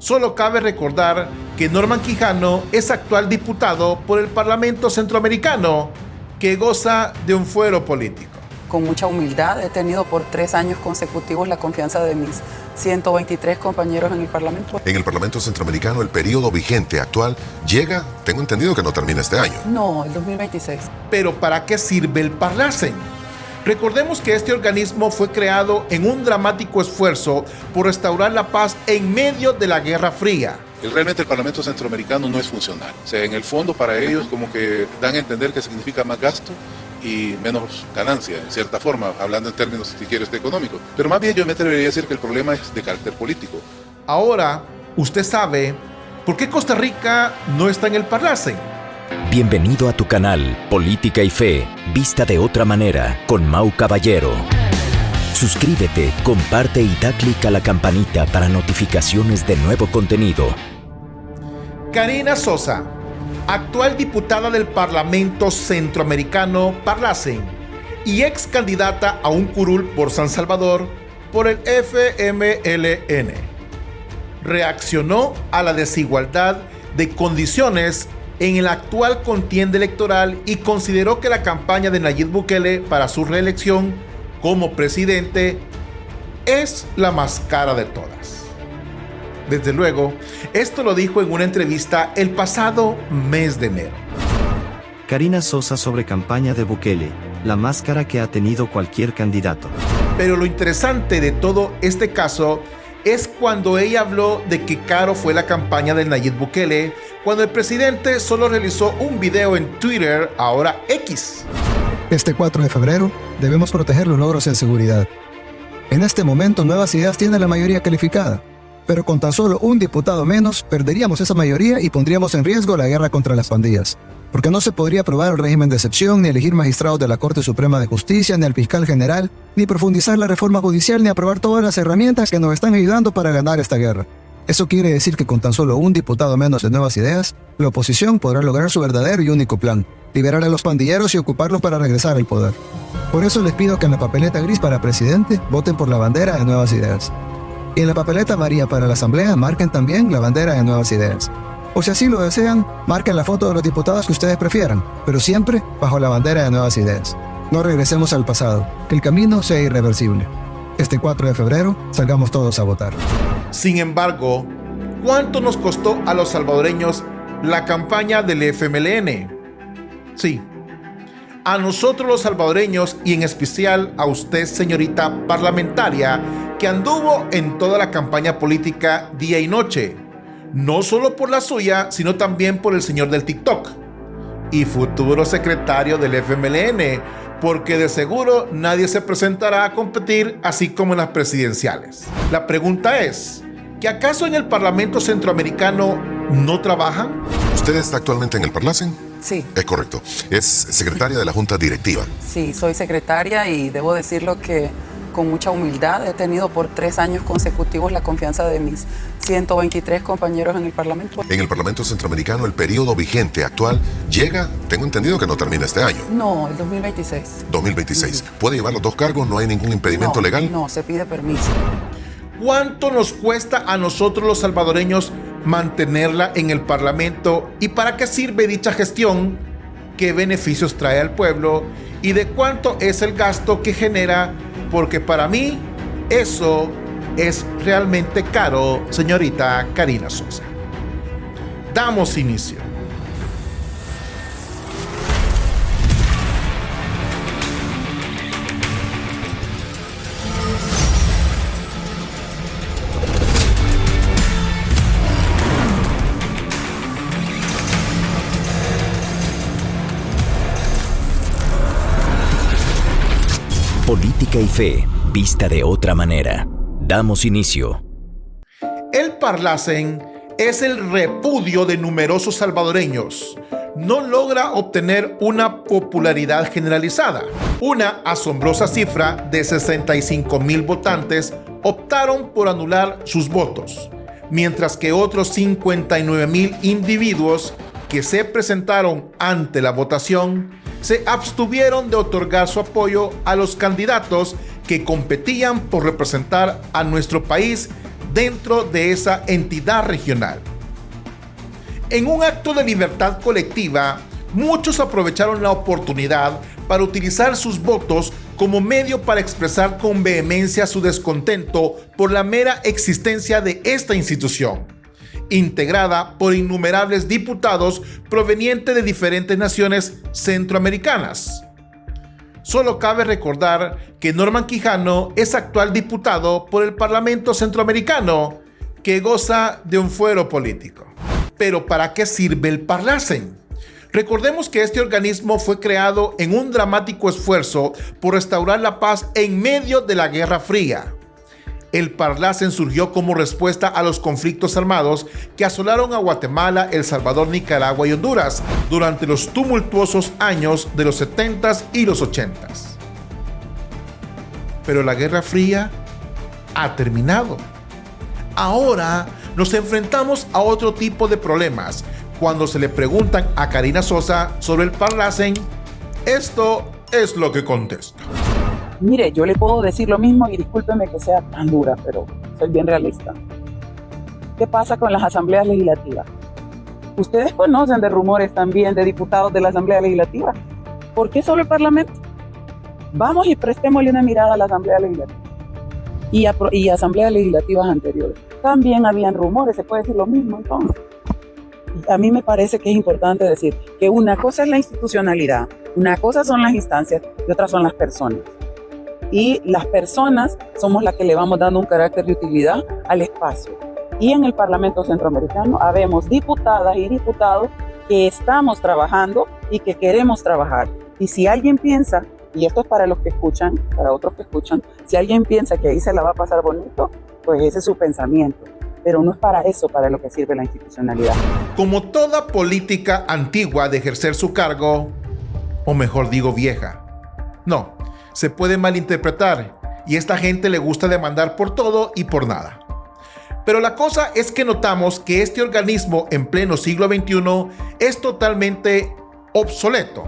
Solo cabe recordar que Norman Quijano es actual diputado por el Parlamento Centroamericano, que goza de un fuero político. Con mucha humildad he tenido por 3 años consecutivos la confianza de mis 123 compañeros en el Parlamento. En el Parlamento Centroamericano el periodo vigente actual llega, tengo entendido que no termina este año. No, el 2026. Pero ¿para qué sirve el Parlacen? Recordemos que este organismo fue creado en un dramático esfuerzo por restaurar la paz en medio de la Guerra Fría. Realmente el Parlamento Centroamericano no es funcional. O sea, en el fondo para ellos como que dan a entender que significa más gasto y menos ganancia, en cierta forma, hablando en términos, si quieres, económicos. Pero más bien yo me atrevería a decir que el problema es de carácter político. Ahora, usted sabe por qué Costa Rica no está en el Parlacen. Bienvenido a tu canal Política y Fe, vista de otra manera, con Mau Caballero. Suscríbete, comparte y da clic a la campanita para notificaciones de nuevo contenido. Karina Sosa, actual diputada del Parlamento Centroamericano Parlacen y ex candidata a un curul por San Salvador por el FMLN, reaccionó a la desigualdad de condiciones en la actual contienda electoral y consideró que la campaña de Nayib Bukele para su reelección como presidente es la más cara de todas. Desde luego, esto lo dijo en una entrevista el pasado mes de enero. Karina Sosa sobre campaña de Bukele, la más cara que ha tenido cualquier candidato. Pero lo interesante de todo este caso es cuando ella habló de que caro fue la campaña de Nayib Bukele, cuando el presidente solo realizó un video en Twitter, ahora X. Este 4 de febrero debemos proteger los logros en seguridad. En este momento Nuevas Ideas tiene la mayoría calificada, pero con tan solo un diputado menos perderíamos esa mayoría y pondríamos en riesgo la guerra contra las pandillas. Porque no se podría aprobar el régimen de excepción, ni elegir magistrados de la Corte Suprema de Justicia, ni al fiscal general, ni profundizar la reforma judicial, ni aprobar todas las herramientas que nos están ayudando para ganar esta guerra. Eso quiere decir que con tan solo un diputado menos de Nuevas Ideas, la oposición podrá lograr su verdadero y único plan: liberar a los pandilleros y ocuparlos para regresar al poder. Por eso les pido que en la papeleta gris para presidente voten por la bandera de Nuevas Ideas. Y en la papeleta amarilla para la asamblea marquen también la bandera de Nuevas Ideas. O si así lo desean, marquen la foto de los diputados que ustedes prefieran, pero siempre bajo la bandera de Nuevas Ideas. No regresemos al pasado, que el camino sea irreversible. Este 4 de febrero, salgamos todos a votar. Sin embargo, ¿cuánto nos costó a los salvadoreños la campaña del FMLN? Sí, a nosotros los salvadoreños y en especial a usted, señorita parlamentaria, que anduvo en toda la campaña política día y noche. No solo por la suya, sino también por el señor del TikTok y futuro secretario del FMLN, porque de seguro nadie se presentará a competir así como en las presidenciales. La pregunta es, ¿que acaso en el Parlamento Centroamericano no trabajan? ¿Usted está actualmente en el Parlacen? Sí. Es correcto. Es secretaria de la Junta Directiva. Sí, soy secretaria y debo decirlo que con mucha humildad he tenido por 3 años consecutivos la confianza de mis 123 compañeros en el Parlamento. En el Parlamento Centroamericano el periodo vigente actual llega, tengo entendido que no termina este año. No, el 2026. 2026. ¿Puede llevar los dos cargos? ¿No hay ningún impedimento legal? No, se pide permiso. ¿Cuánto nos cuesta a nosotros los salvadoreños mantenerla en el Parlamento? ¿Y para qué sirve dicha gestión? ¿Qué beneficios trae al pueblo? ¿Y de cuánto es el gasto que genera? Porque para mí eso es realmente caro, señorita Karina Sosa. Damos inicio. Política y Fe, vista de otra manera. Damos inicio. El Parlacen es el repudio de numerosos salvadoreños. No logra obtener una popularidad generalizada. Una asombrosa cifra de 65,000 votantes optaron por anular sus votos, mientras que otros 59,000 individuos que se presentaron ante la votación se abstuvieron de otorgar su apoyo a los candidatos que competían por representar a nuestro país dentro de esa entidad regional. En un acto de libertad colectiva, muchos aprovecharon la oportunidad para utilizar sus votos como medio para expresar con vehemencia su descontento por la mera existencia de esta institución, integrada por innumerables diputados provenientes de diferentes naciones centroamericanas. Solo cabe recordar que Norman Quijano es actual diputado por el Parlamento Centroamericano, que goza de un fuero político. Pero ¿para qué sirve el Parlacen? Recordemos que este organismo fue creado en un dramático esfuerzo por restaurar la paz en medio de la Guerra Fría. El Parlacen surgió como respuesta a los conflictos armados que asolaron a Guatemala, El Salvador, Nicaragua y Honduras durante los tumultuosos años de los 70s y los 80s. Pero la Guerra Fría ha terminado. Ahora nos enfrentamos a otro tipo de problemas. Cuando se le preguntan a Karina Sosa sobre el Parlacen, esto es lo que contesta. Mire, yo le puedo decir lo mismo y discúlpeme que sea tan dura, pero soy bien realista. ¿Qué pasa con las asambleas legislativas? Ustedes conocen de rumores también de diputados de la Asamblea Legislativa. ¿Por qué solo el Parlamento? Vamos y prestémosle una mirada a la Asamblea Legislativa y asambleas legislativas anteriores. También habían rumores, se puede decir lo mismo entonces. A mí me parece que es importante decir que una cosa es la institucionalidad, una cosa son las instancias y otra son las personas. Y las personas somos las que le vamos dando un carácter de utilidad al espacio. Y en el Parlamento Centroamericano habemos diputadas y diputados que estamos trabajando y que queremos trabajar. Y si alguien piensa, y esto es para los que escuchan, para otros que escuchan, si alguien piensa que ahí se la va a pasar bonito, pues ese es su pensamiento. Pero no es para eso para lo que sirve la institucionalidad. Como toda política antigua de ejercer su cargo, o mejor digo vieja, no, se puede malinterpretar y a esta gente le gusta demandar por todo y por nada. Pero la cosa es que notamos que este organismo en pleno siglo XXI es totalmente obsoleto.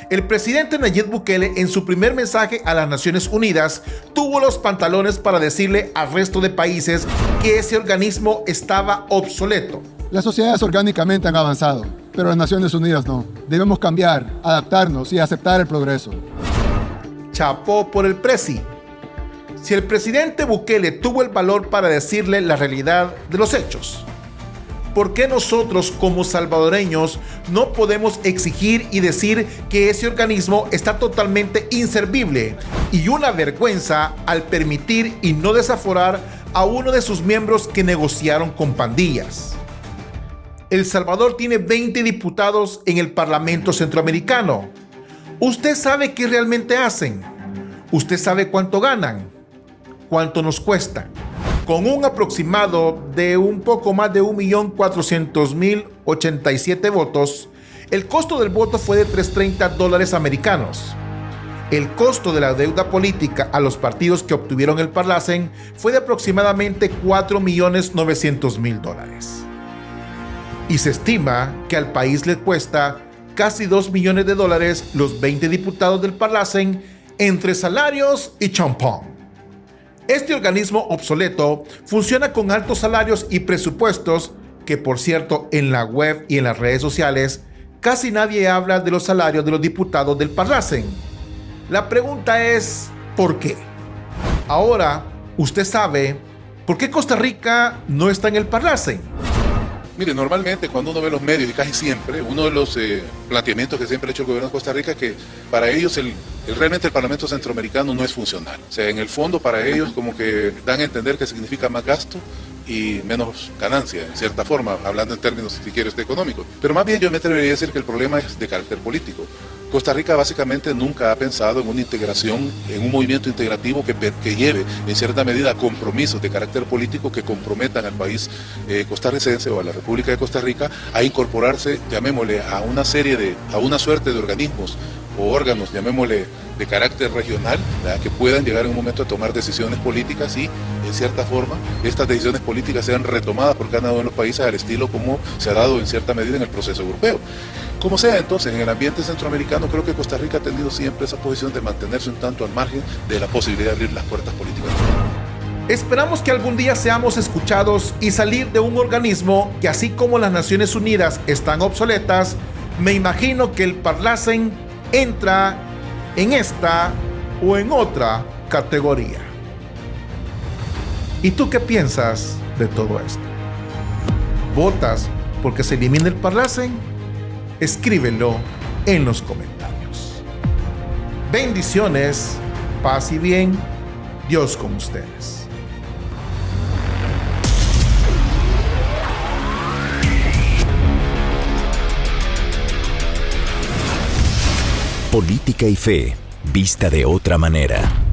El presidente Nayib Bukele, en su primer mensaje a las Naciones Unidas, tuvo los pantalones para decirle al resto de países que ese organismo estaba obsoleto. Las sociedades orgánicamente han avanzado, pero las Naciones Unidas no. Debemos cambiar, adaptarnos y aceptar el progreso. Chapó por el presi. Si el presidente Bukele tuvo el valor para decirle la realidad de los hechos, ¿por qué nosotros como salvadoreños no podemos exigir y decir que ese organismo está totalmente inservible y una vergüenza al permitir y no desaforar a uno de sus miembros que negociaron con pandillas? El Salvador tiene 20 diputados en el Parlamento Centroamericano. ¿Usted sabe qué realmente hacen? ¿Usted sabe cuánto ganan? ¿Cuánto nos cuesta? Con un aproximado de un poco más de 1.400.087 votos, el costo del voto fue de $330 americanos. El costo de la deuda política a los partidos que obtuvieron el Parlacen fue de aproximadamente $4.900.000. Y se estima que al país le cuesta casi $2 millones los 20 diputados del Parlacen entre salarios y champán. Este organismo obsoleto funciona con altos salarios y presupuestos que, por cierto, en la web y en las redes sociales casi nadie habla de los salarios de los diputados del Parlacen. La pregunta es, ¿por qué? Ahora, usted sabe por qué Costa Rica no está en el Parlacen. Mire, normalmente cuando uno ve los medios, y casi siempre, uno de los planteamientos que siempre ha hecho el gobierno de Costa Rica es que para ellos realmente el Parlamento Centroamericano no es funcional. O sea, en el fondo para ellos como que dan a entender que significa más gasto y menos ganancia, en cierta forma, hablando en términos, si quieres, económicos. Pero más bien yo me atrevería a decir que el problema es de carácter político. Costa Rica básicamente nunca ha pensado en una integración, en un movimiento integrativo que lleve en cierta medida a compromisos de carácter político que comprometan al país costarricense o a la República de Costa Rica a incorporarse, llamémosle, a una suerte de organismos o órganos, llamémosle, de carácter regional, ¿verdad?, que puedan llegar en un momento a tomar decisiones políticas y, en cierta forma, estas decisiones políticas sean retomadas por cada uno de los países al estilo como se ha dado en cierta medida en el proceso europeo. Como sea, entonces, en el ambiente centroamericano creo que Costa Rica ha tenido siempre esa posición de mantenerse un tanto al margen de la posibilidad de abrir las puertas políticas. Esperamos que algún día seamos escuchados y salir de un organismo que, así como las Naciones Unidas están obsoletas, me imagino que el Parlacen entra en esta o en otra categoría. ¿Y tú qué piensas de todo esto? ¿Votas porque se elimine el Parlacen? Escríbelo en los comentarios. Bendiciones, paz y bien, Dios con ustedes. Política y fe, vista de otra manera.